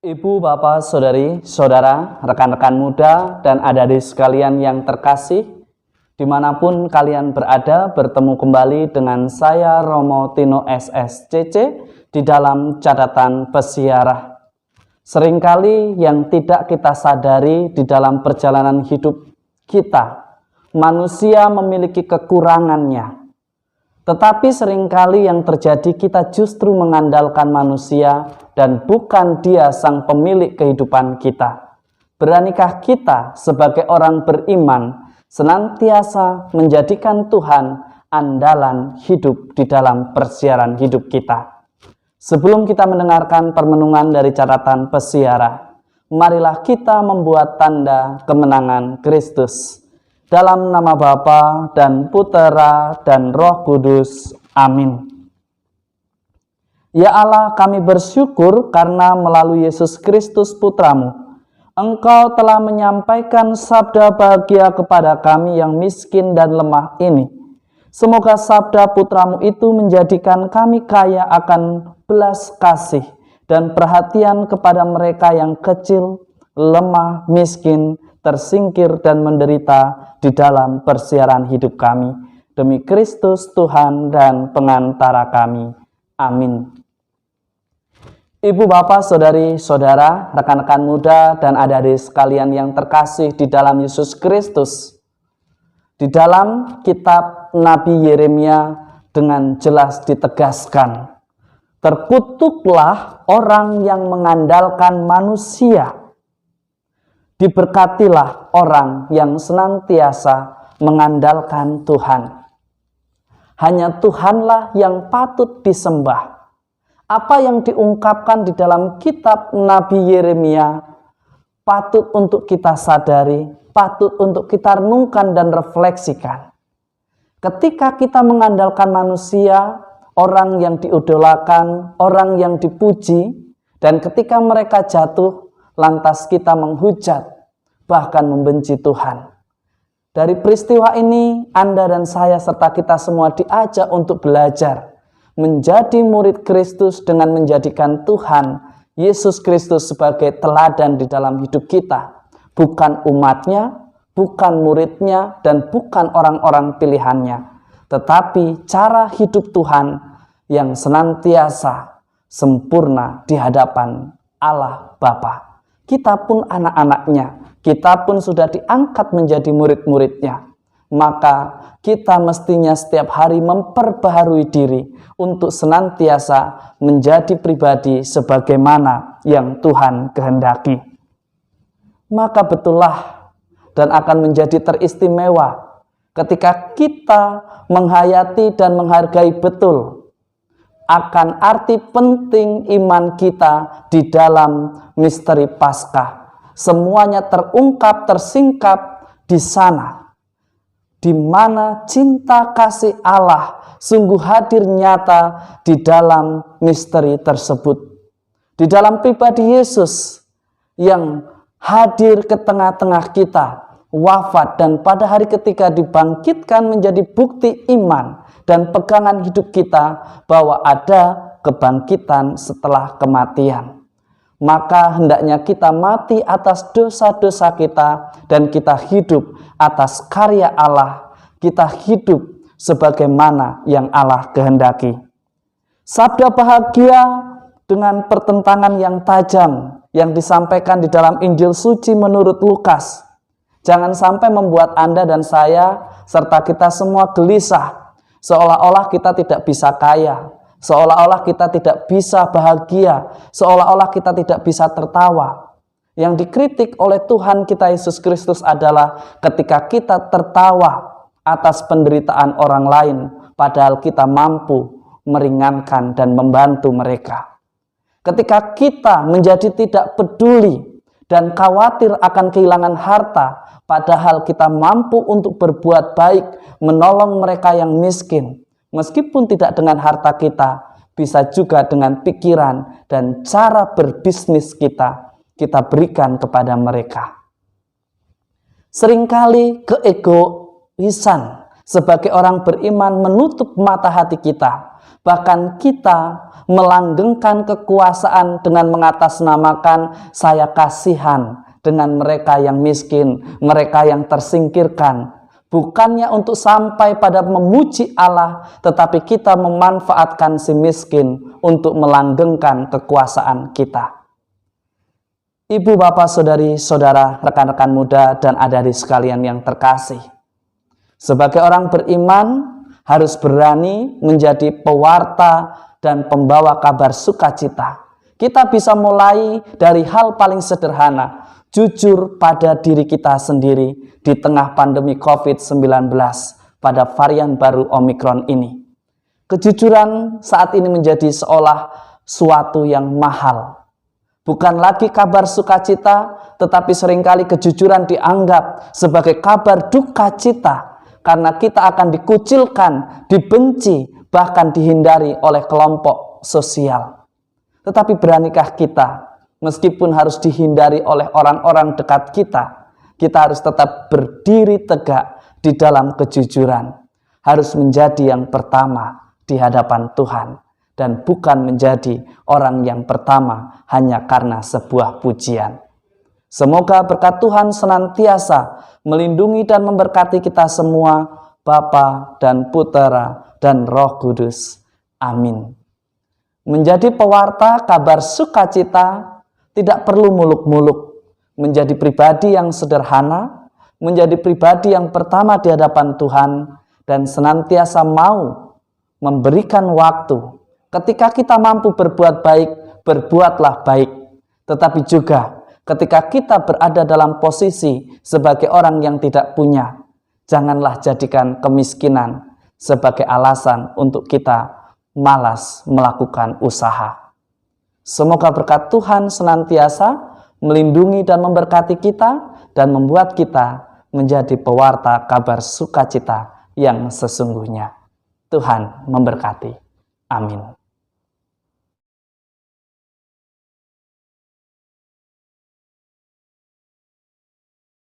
Ibu, bapak, saudari, saudara, rekan-rekan muda, dan adik-adik sekalian yang terkasih, dimanapun kalian berada, bertemu kembali dengan saya Romo Tino SSCC di dalam catatan pesiarah. Seringkali yang tidak kita sadari di dalam perjalanan hidup kita, manusia memiliki kekurangannya. Tetapi seringkali yang terjadi kita justru mengandalkan manusia dan bukan dia sang pemilik kehidupan kita. Beranikah kita sebagai orang beriman senantiasa menjadikan Tuhan andalan hidup di dalam persiaran hidup kita? Sebelum kita mendengarkan permenungan dari catatan pesiarah, marilah kita membuat tanda kemenangan Kristus. Dalam nama Bapa dan Putera dan Roh Kudus. Amin. Ya Allah, kami bersyukur karena melalui Yesus Kristus Putramu, Engkau telah menyampaikan sabda bahagia kepada kami yang miskin dan lemah ini. Semoga sabda Putramu itu menjadikan kami kaya akan belas kasih dan perhatian kepada mereka yang kecil, lemah, miskin, tersingkir dan menderita di dalam persiaran hidup kami. Demi Kristus Tuhan dan pengantara kami. Amin. Ibu, bapak, saudari, saudara, rekan-rekan muda, dan adik-adik sekalian yang terkasih di dalam Yesus Kristus. Di dalam kitab Nabi Yeremia dengan jelas ditegaskan, terkutuklah orang yang mengandalkan manusia. Diberkatilah orang yang senantiasa mengandalkan Tuhan. Hanya Tuhanlah yang patut disembah. Apa yang diungkapkan di dalam kitab Nabi Yeremia patut untuk kita sadari, patut untuk kita renungkan dan refleksikan. Ketika kita mengandalkan manusia, orang yang diidolakan, orang yang dipuji, dan ketika mereka jatuh, lantas kita menghujat, bahkan membenci Tuhan. Dari peristiwa ini, Anda dan saya serta kita semua diajak untuk belajar, menjadi murid Kristus dengan menjadikan Tuhan, Yesus Kristus sebagai teladan di dalam hidup kita. Bukan umatnya, bukan muridnya, dan bukan orang-orang pilihannya. Tetapi cara hidup Tuhan yang senantiasa sempurna di hadapan Allah Bapa. Kita pun anak-anaknya, kita pun sudah diangkat menjadi murid-muridnya. Maka kita mestinya setiap hari memperbaharui diri untuk senantiasa menjadi pribadi sebagaimana yang Tuhan kehendaki. Maka betullah dan akan menjadi teristimewa ketika kita menghayati dan menghargai betul akan arti penting iman kita di dalam misteri Paskah. Semuanya terungkap, tersingkap di sana, di mana cinta kasih Allah sungguh hadir nyata di dalam misteri tersebut. Di dalam pribadi Yesus yang hadir ke tengah-tengah kita, wafat dan pada hari ketiga dibangkitkan menjadi bukti iman dan pegangan hidup kita bahwa ada kebangkitan setelah kematian. Maka hendaknya kita mati atas dosa-dosa kita dan kita hidup atas karya Allah. Kita hidup sebagaimana yang Allah kehendaki. Sabda bahagia dengan pertentangan yang tajam yang disampaikan di dalam Injil suci menurut Lukas. Jangan sampai membuat Anda dan saya serta kita semua gelisah. Seolah-olah kita tidak bisa kaya, seolah-olah kita tidak bisa bahagia, seolah-olah kita tidak bisa tertawa. Yang dikritik oleh Tuhan kita Yesus Kristus adalah ketika kita tertawa atas penderitaan orang lain, padahal kita mampu meringankan dan membantu mereka. Ketika kita menjadi tidak peduli dan khawatir akan kehilangan harta, padahal kita mampu untuk berbuat baik, menolong mereka yang miskin. Meskipun tidak dengan harta kita, bisa juga dengan pikiran dan cara berbisnis kita berikan kepada mereka. Seringkali keegoisan sebagai orang beriman menutup mata hati kita. Bahkan kita melanggengkan kekuasaan dengan mengatasnamakan saya kasihan dengan mereka yang miskin, mereka yang tersingkirkan. Bukannya untuk sampai pada memuji Allah, tetapi kita memanfaatkan si miskin untuk melanggengkan kekuasaan kita. Ibu, bapak, saudari, saudara, rekan-rekan muda, dan adik-adik sekalian yang terkasih. Sebagai orang beriman, harus berani menjadi pewarta dan pembawa kabar sukacita. Kita bisa mulai dari hal paling sederhana, jujur pada diri kita sendiri di tengah pandemi COVID-19 pada varian baru Omikron ini. Kejujuran saat ini menjadi seolah suatu yang mahal. Bukan lagi kabar sukacita, tetapi seringkali kejujuran dianggap sebagai kabar duka cita, karena kita akan dikucilkan, dibenci, bahkan dihindari oleh kelompok sosial. Tetapi beranikah kita, meskipun harus dihindari oleh orang-orang dekat kita, kita harus tetap berdiri tegak di dalam kejujuran, harus menjadi yang pertama di hadapan Tuhan, dan bukan menjadi orang yang pertama hanya karena sebuah pujian. Semoga berkat Tuhan senantiasa melindungi dan memberkati kita semua, Bapa dan Putera dan Roh Kudus. Amin. Menjadi pewarta kabar sukacita tidak perlu muluk-muluk. Menjadi pribadi yang sederhana, menjadi pribadi yang pertama di hadapan Tuhan, dan senantiasa mau memberikan waktu. Ketika kita mampu berbuat baik, berbuatlah baik. Tetapi juga ketika kita berada dalam posisi sebagai orang yang tidak punya, janganlah jadikan kemiskinan sebagai alasan untuk kita malas melakukan usaha. Semoga berkat Tuhan senantiasa melindungi dan memberkati kita dan membuat kita menjadi pewarta kabar sukacita yang sesungguhnya. Tuhan memberkati. Amin.